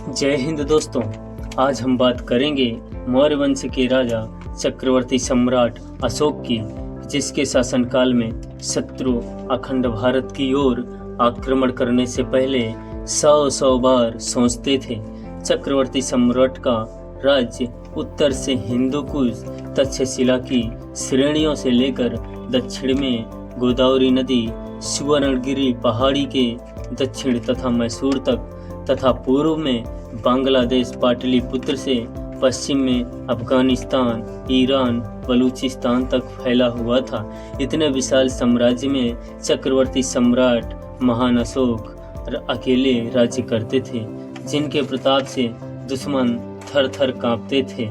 जय हिंद दोस्तों। आज हम बात करेंगे मौर्य वंश के राजा चक्रवर्ती सम्राट अशोक की, जिसके शासनकाल में शत्रु अखंड भारत की ओर आक्रमण करने से पहले 100 बार सोचते थे। चक्रवर्ती सम्राट का राज्य उत्तर से हिंदू कुश तक्षशिला की श्रेणियों से लेकर दक्षिण में गोदावरी नदी, सुवर्णगिरी पहाड़ी के दक्षिण तथा मैसूर तक तथा पूर्व में बांग्लादेश पाटलिपुत्र से पश्चिम में अफगानिस्तान, ईरान, बलूचिस्तान तक फैला हुआ था। इतने विशाल साम्राज्य में चक्रवर्ती सम्राट महान अशोक अकेले राज्य करते थे, जिनके प्रताप से दुश्मन थर थर कांपते थे।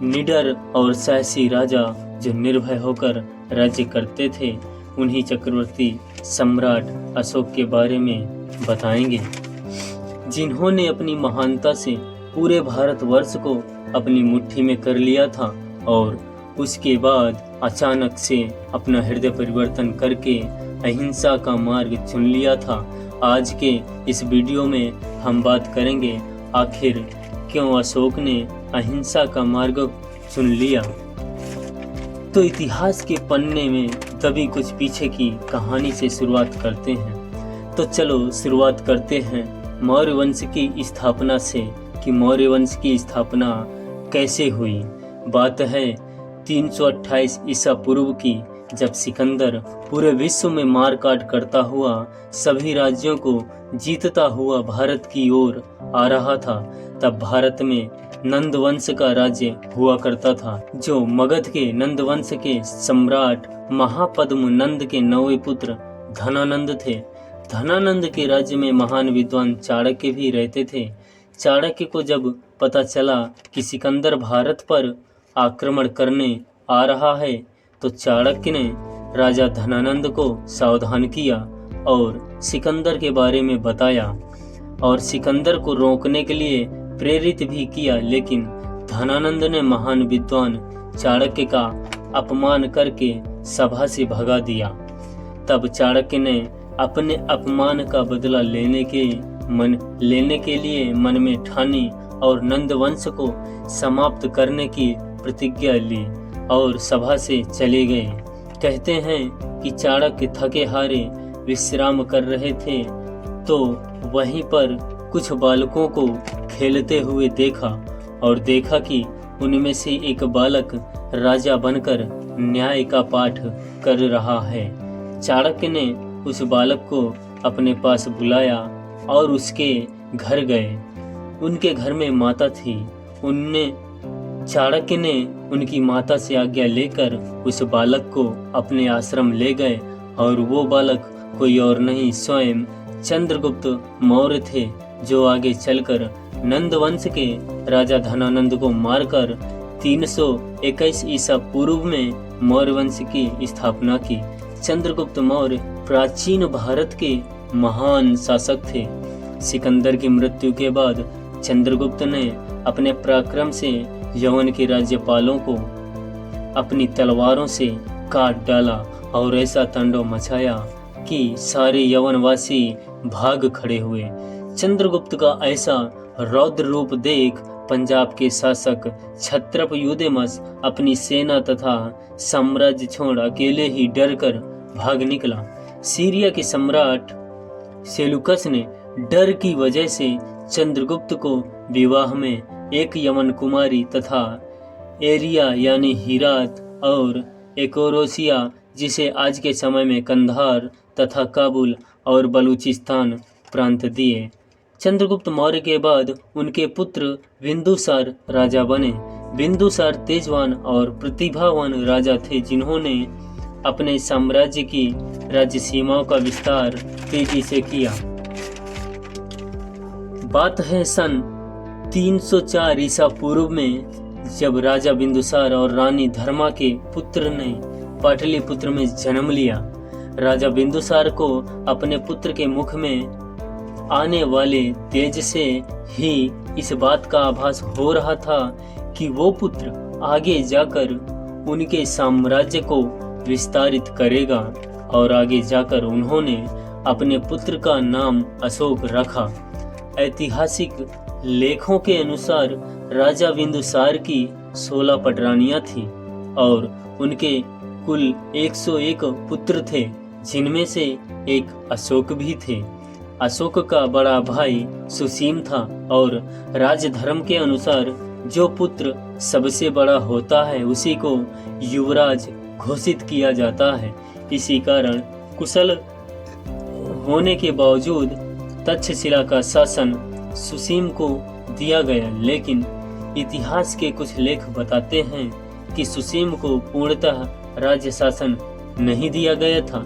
निडर और साहसी राजा जो निर्भय होकर राज्य करते थे, उन्हीं चक्रवर्ती सम्राट अशोक के बारे में बताएंगे, जिन्होंने अपनी महानता से पूरे भारतवर्ष को अपनी मुट्ठी में कर लिया था और उसके बाद अचानक से अपना हृदय परिवर्तन करके अहिंसा का मार्ग चुन लिया था। आज के इस वीडियो में हम बात करेंगे आखिर क्यों अशोक ने अहिंसा का मार्ग चुन लिया। तो इतिहास के पन्ने में तभी कुछ पीछे की कहानी से शुरुआत करते हैं। तो चलो शुरुआत करते हैं मौर्य वंश की स्थापना से कि मौर्य वंश की स्थापना कैसे हुई। बात है 328 ईसा पूर्व की, जब सिकंदर पूरे विश्व में मार काट करता हुआ सभी राज्यों को जीतता हुआ भारत की ओर आ रहा था। तब भारत में नंद वंश का राज्य हुआ करता था, जो मगध के नंद वंश के सम्राट महापद्म नंद के 9वें पुत्र धनानंद थे। धनानंद के राज्य में महान विद्वान चाणक्य भी रहते थे। चाणक्य को जब पता चला कि सिकंदर भारत पर आक्रमण करने आ रहा है, तो चाणक्य ने राजा धनानंद को सावधान किया और सिकंदर के बारे में बताया और सिकंदर को रोकने के लिए प्रेरित भी किया। लेकिन धनानंद ने महान विद्वान चाणक्य का अपमान करके सभा से भगा दिया। तब चाणक्य ने अपने अपमान का बदला लेने के लिए मन में ठानी और नंद वंश को समाप्त करने की प्रतिज्ञा ली और सभा से चले गए। कहते हैं कि चाणक्य थके हारे विश्राम कर रहे थे, तो वहीं पर कुछ बालकों को खेलते हुए देखा और देखा कि उनमें से एक बालक राजा बनकर न्याय का पाठ कर रहा है। चाणक्य ने उस बालक को अपने पास बुलाया और उसके घर गए। उनके घर में माता थी। चाणक्य ने उनकी माता से आज्ञा लेकर उस बालक को अपने आश्रम ले गए और वो बालक कोई और नहीं, स्वयं चंद्रगुप्त मौर्य थे, जो आगे चलकर नंद वंश के राजा धनानंद को मारकर 321 ईसा पूर्व में मौर्य वंश की स्थापना की। चंद्रगुप्त मौर्य प्राचीन भारत के महान शासक थे। सिकंदर की मृत्यु के बाद चंद्रगुप्त ने अपने पराक्रम से यवन के राज्यपालों को अपनी तलवारों से काट डाला और ऐसा तांडव मचाया कि सारे यवनवासी भाग खड़े हुए। चंद्रगुप्त का ऐसा रौद्र रूप देख पंजाब के शासक क्षत्रप युदेमस अपनी सेना तथा साम्राज्य छोड़ अकेले ही डरकर भाग निकला। सीरिया के सम्राट सेलुकस ने डर की वजह से चंद्रगुप्त को विवाह में एक यमन कुमारी तथा एरिया यानी हिरात और एकोरोसिया, जिसे आज के समय में कंधार तथा काबुल और बलूचिस्तान प्रांत दिए। चंद्रगुप्त मौर्य के बाद उनके पुत्र बिंदुसार राजा बने। बिंदुसार तेजवान और प्रतिभावान राजा थे, जिन्होंने अपने साम्राज्य की राज्य सीमाओं का विस्तार तेजी से किया। बात है सन 304 ईसा पूर्व में, जब राजा बिंदुसार और रानी धर्मा के पुत्र ने पाटलिपुत्र में जन्म लिया। राजा बिंदुसार को अपने पुत्र के मुख में आने वाले तेज से ही इस बात का आभास हो रहा था कि वो पुत्र आगे जाकर उनके साम्राज्य को विस्तारित करेगा और आगे जाकर उन्होंने अपने पुत्र का नाम अशोक रखा। ऐतिहासिक लेखों के अनुसार राजा बिंदुसार की 16 पटरानियां थी और उनके कुल 101 पुत्र थे, जिनमें से एक अशोक भी थे। अशोक का बड़ा भाई सुसीम था और राजधर्म के अनुसार जो पुत्र सबसे बड़ा होता है उसी को युवराज घोषित किया जाता है। इसी कारण कुशल होने के बावजूद तक्षशिला का शासन सुसीम को दिया गया, लेकिन इतिहास के कुछ लेख बताते हैं कि सुसीम को पूर्णतः राज्य शासन नहीं दिया गया था।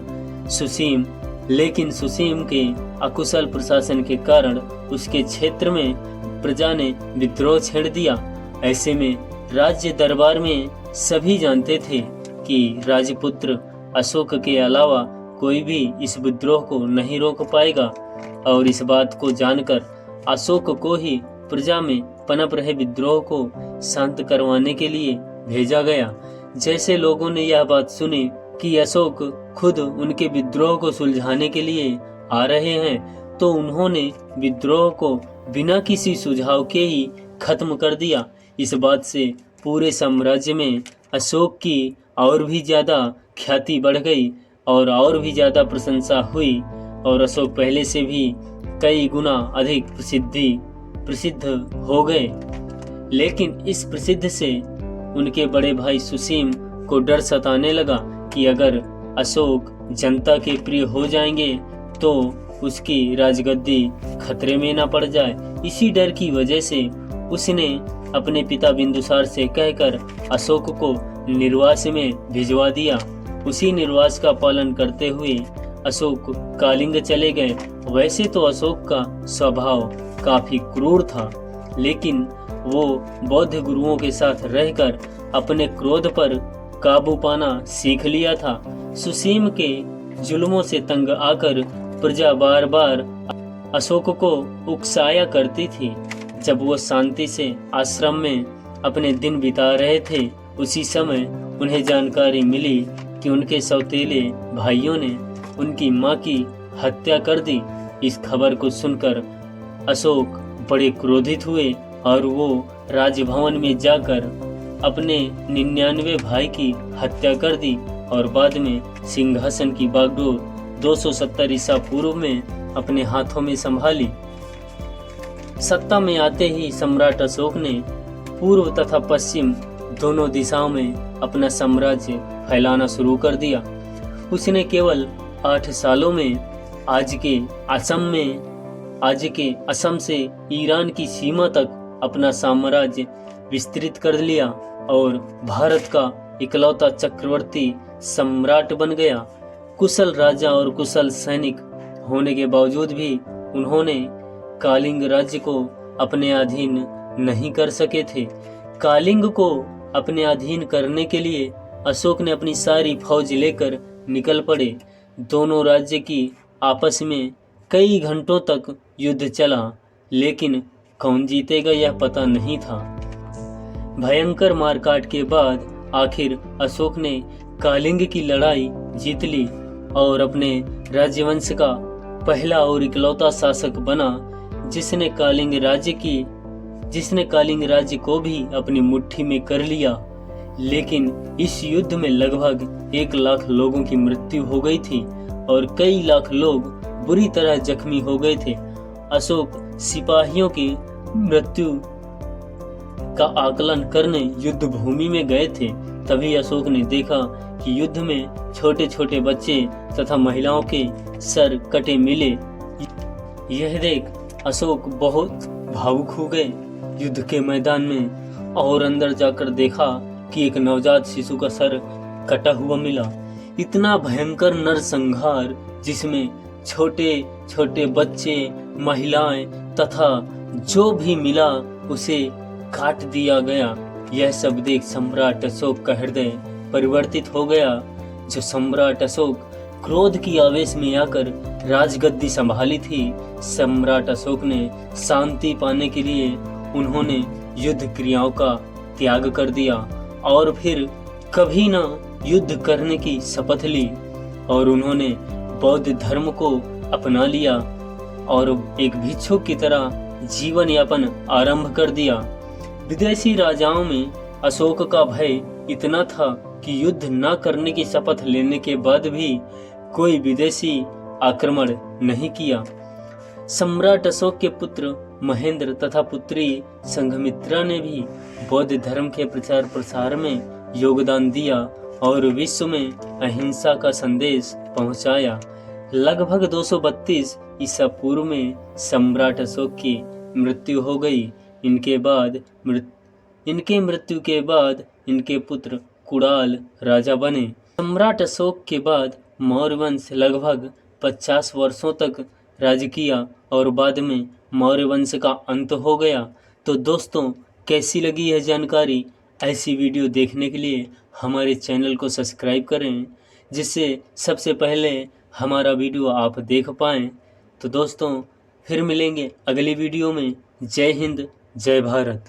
लेकिन सुसीम के अकुशल प्रशासन के कारण उसके क्षेत्र में प्रजा ने विद्रोह छेड़ दिया। ऐसे में राज्य दरबार में सभी जानते थे कि राजपुत्र अशोक के अलावा कोई भी इस विद्रोह को नहीं रोक पाएगा, और इस बात को जानकर अशोक को ही प्रजा में पनप रहे विद्रोह को शांत करवाने के लिए भेजा गया। जैसे लोगों ने यह बात सुनी कि अशोक खुद उनके विद्रोह को सुलझाने के लिए आ रहे हैं, तो उन्होंने विद्रोह को बिना किसी सुझाव के ही खत्म कर दिया। इस बात से पूरे साम्राज्य में अशोक की और भी ज्यादा ख्याति बढ़ गई और भी ज्यादा प्रशंसा हुई, और अशोक पहले से भी कई गुना अधिक प्रसिद्ध हो गए। लेकिन इस प्रसिद्ध से उनके बड़े भाई सुसीम को डर सताने लगा कि अगर अशोक जनता के प्रिय हो जाएंगे तो उसकी राजगद्दी खतरे में न पड़ जाए। इसी डर की वजह से उसने अपने पिता बिंदुसार से कहकर अशोक को निर्वास में भिजवा दिया। उसी निर्वास का पालन करते हुए अशोक कालिंग चले गए। वैसे तो अशोक का स्वभाव काफी क्रूर था, लेकिन वो बौद्ध गुरुओं के साथ रहकर अपने क्रोध पर काबू पाना सीख लिया था। सुसीम के जुल्मों से तंग आकर प्रजा बार बार अशोक को उकसाया करती थी। जब वो शांति से आश्रम में अपने दिन बिता रहे थे, उसी समय उन्हें जानकारी मिली कि उनके सौतेले भाइयों ने उनकी मां की हत्या कर दी। इस खबर को सुनकर अशोक बड़े क्रोधित हुए और वो राजभवन में जाकर अपने 99 भाई की हत्या कर दी और बाद में सिंहासन की बागडोर 270 ईसा पूर्व में अपने हाथों में संभाली। सत्ता में आते ही सम्राट अशोक ने पूर्व तथा पश्चिम दोनों दिशाओं में अपना साम्राज्य फैलाना शुरू कर दिया। उसने केवल 8 सालों में आज के असम से ईरान की सीमा तक अपना साम्राज्य विस्तृत कर लिया और भारत का इकलौता चक्रवर्ती सम्राट बन गया। कुशल राजा और कुशल सैनिक होने के बावजूद भी उन्होंने कालिंग राज्य को अपने अधीन नहीं कर सके थे। कालिंग को अपने अधीन करने के लिए अशोक ने अपनी सारी फौज लेकर निकल पड़े। दोनों राज्य की आपस में कई घंटों तक युद्ध चला, लेकिन कौन जीतेगा यह पता नहीं था। भयंकर मारकाट के बाद आखिर अशोक ने कालिंग की लड़ाई जीत ली और अपने राज्यवंश का पहला और इकलौता शासक बना, जिसने कालिंग राज्य को भी अपनी मुट्ठी में कर लिया। लेकिन इस युद्ध में लगभग 1 लाख लोगों की मृत्यु हो गई थी और कई लाख लोग बुरी तरह जख्मी हो गए थे। अशोक सिपाहियों की मृत्यु का आकलन करने युद्ध भूमि में गए थे। तभी अशोक ने देखा कि युद्ध में छोटे छोटे बच्चे तथा महिलाओं के सर कटे मिले। यह देख अशोक बहुत भावुक हो गए युद्ध के मैदान में, और अंदर जाकर देखा कि एक नवजात शिशु का सर कटा हुआ मिला। इतना भयंकर नरसंहार, जिसमें छोटे छोटे बच्चे, महिलाएं तथा जो भी मिला उसे काट दिया गया। यह सब देख सम्राट अशोक का हृदय परिवर्तित हो गया। जो सम्राट अशोक क्रोध की आवेश में आकर राजगद्दी संभाली थी, सम्राट अशोक ने शांति पाने के लिए उन्होंने युद्ध क्रियाओं का त्याग कर दिया और फिर कभी न युद्ध करने की शपथ ली, और उन्होंने बौद्ध धर्म को अपना लिया और एक भिक्षुक की तरह जीवन यापन आरंभ कर दिया। विदेशी राजाओं में अशोक का भय इतना था कि युद्ध न करने की शपथ लेने के बाद भी कोई विदेशी आक्रमण नहीं किया। सम्राट अशोक के पुत्र महेंद्र तथा पुत्री संघमित्रा ने भी बौद्ध धर्म के प्रचार प्रसार में योगदान दिया और विश्व में अहिंसा का संदेश पहुंचाया। लगभग 232 ईसा पूर्व में सम्राट अशोक की मृत्यु हो गई। इनके मृत्यु के बाद इनके पुत्र कुणाल राजा बने। सम्राट अशोक के बाद मौर्य वंश लगभग 50 वर्षों तक राज्य किया और बाद में मौर्य वंश का अंत हो गया। तो दोस्तों, कैसी लगी यह जानकारी? ऐसी वीडियो देखने के लिए हमारे चैनल को सब्सक्राइब करें, जिससे सबसे पहले हमारा वीडियो आप देख पाएं। तो दोस्तों, फिर मिलेंगे अगली वीडियो में। जय हिंद, जय भारत।